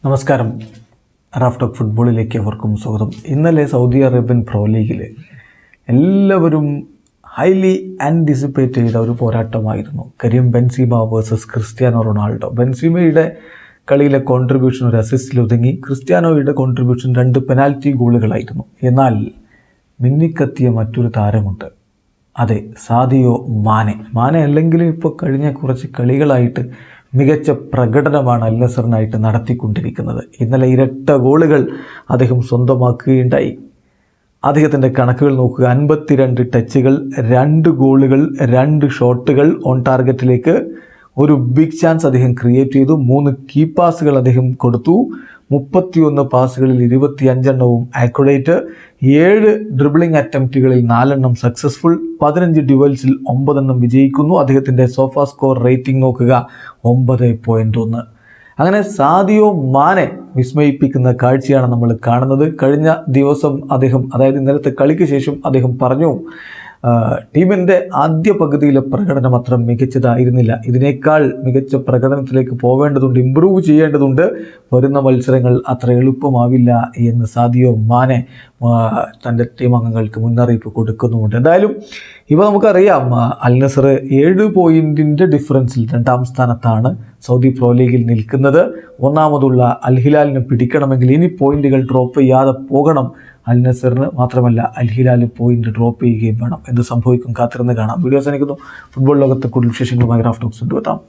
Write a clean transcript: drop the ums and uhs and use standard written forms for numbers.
നമസ്കാരം. Raf talk ഫുട്ബോളിലേക്ക് അവർക്കും സ്വാഗതം. ഇന്നലെ സൗദി അറേബ്യൻ പ്രോ ലീഗിൽ എല്ലാവരും ഹൈലി ആൻറ്റിസിപ്പേറ്റ് ചെയ്ത ഒരു പോരാട്ടമായിരുന്നു Karim Benzema versus Cristiano Ronaldo. ബെൻസീമയുടെ കളിയിലെ കോൺട്രിബ്യൂഷൻ ഒരു അസിസ്റ്റിൽ ഒതുങ്ങി. ക്രിസ്ത്യാനോയുടെ കോൺട്രിബ്യൂഷൻ 2 പെനാൽറ്റി ഗോളുകളായിരുന്നു. എന്നാൽ മിന്നിക്കത്തിയ മറ്റൊരു താരമുണ്ട്, അതെ, സാദിയോ മാനെ അല്ലെങ്കിലും ഇപ്പോൾ കഴിഞ്ഞ കുറച്ച് കളികളായിട്ട് മികച്ച പ്രകടനമാണ് അൽ നസറിനായിട്ട് നടത്തിക്കൊണ്ടിരിക്കുന്നത്. ഇന്നലെ ഇരട്ട ഗോളുകൾ അദ്ദേഹം സ്വന്തമാക്കുകയുണ്ടായി. അദ്ദേഹത്തിൻ്റെ കണക്കുകൾ നോക്കുക: 52 ടച്ചുകൾ, 2 ഗോളുകൾ, 2 ഷോട്ടുകൾ ഓൺ ടാർഗറ്റിലേക്ക്, ഒരു ബിഗ് ചാൻസ് അദ്ദേഹം ക്രിയേറ്റ് ചെയ്തു, 3 കീ പാസുകൾ അദ്ദേഹം കൊടുത്തു, 31 പാസുകളിൽ 25 എണ്ണവും ആക്യുറേറ്റ്, 7 ഡ്രിബിളിംഗ് അറ്റംപ്റ്റുകളിൽ 4 എണ്ണം സക്സസ്ഫുൾ, 15 ഡ്യുവൽസിൽ 9 എണ്ണം വിജയിക്കുന്നു. അദ്ദേഹത്തിൻ്റെ സോഫാ സ്കോർ റേറ്റിംഗ് നോക്കുക 9.1. അങ്ങനെ സാദിയോ മാനെ വിസ്മയിപ്പിക്കുന്ന കാഴ്ചയാണ് നമ്മൾ കാണുന്നത്. കഴിഞ്ഞ ദിവസം അദ്ദേഹം, അതായത് ഇന്നലത്തെ കളിക്ക് ശേഷം അദ്ദേഹം പറഞ്ഞു, ടീമിൻ്റെ ആദ്യ പകുതിയിലെ പ്രകടനം അത്ര മികച്ചതായിരുന്നില്ല, ഇതിനേക്കാൾ മികച്ച പ്രകടനത്തിലേക്ക് പോവേണ്ടതുണ്ട്, ഇമ്പ്രൂവ് ചെയ്യേണ്ടതുണ്ട്, വരുന്ന മത്സരങ്ങൾ അത്ര എളുപ്പമാവില്ല എന്ന് സാദിയോ മാനെ തൻ്റെ ടീം അംഗങ്ങൾക്ക് മുന്നറിയിപ്പ് കൊടുക്കുന്നുമുണ്ട്. എന്തായാലും ഇവ നമുക്കറിയാം, അൽ നസർ 7 പോയിൻറ്റിൻ്റെ ഡിഫറൻസിൽ 2ാം സ്ഥാനത്താണ് സൗദി പ്രോ ലീഗിൽ നിൽക്കുന്നത്. ഒന്നാമതുള്ള അൽ ഹിലാലിനെ പിടിക്കണമെങ്കിൽ ഇനി പോയിന്റുകൾ ഡ്രോപ്പ് ചെയ്യാതെ പോകണം അൽ നസറിന്. മാത്രമല്ല അൽ ഹിലാൽ പോയിന്റ് ഡ്രോപ്പ് ചെയ്യുകയും വേണം. എന്ത് സംഭവിക്കും കാത്തിരുന്ന് കാണാം. വീഡിയോ അവസാനിക്കുന്നു. ഫുട്ബോൾ ലോകത്തെ കൂടുതൽ വിശേഷങ്ങളുമായി റാഫ് ടോക്സ് കൊണ്ടുവെത്താം.